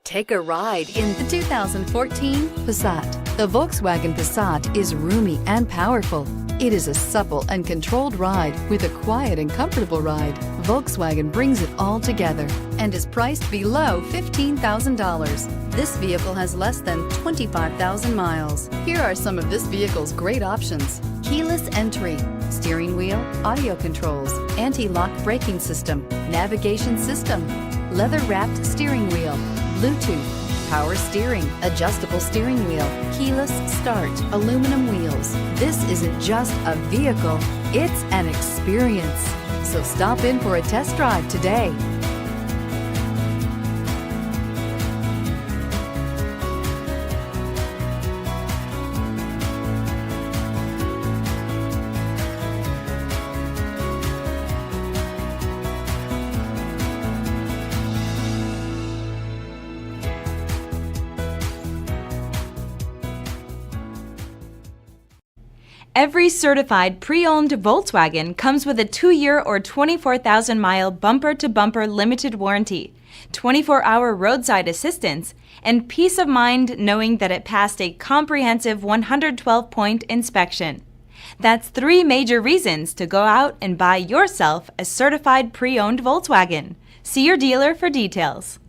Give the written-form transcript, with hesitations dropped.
Take a ride in the 2014 Passat. The Volkswagen Passat is roomy and powerful. It is a supple and controlled ride with a quiet and comfortable ride. Volkswagen brings it all together and is priced below $15,000. This vehicle has less than 25,000 miles. Here are some of this vehicle's great options: keyless entry, steering wheel audio controls, anti-lock braking system, navigation system, leather-wrapped steering wheel, Bluetooth, power steering, adjustable steering wheel, keyless start, aluminum wheels. This isn't just a vehicle, it's an experience. So stop in for a test drive today. Every certified pre-owned Volkswagen comes with a 2-year or 24,000-mile bumper-to-bumper limited warranty, 24-hour roadside assistance, and peace of mind knowing that it passed a comprehensive 112-point inspection. That's 3 major reasons to go out and buy yourself a certified pre-owned Volkswagen. See your dealer for details.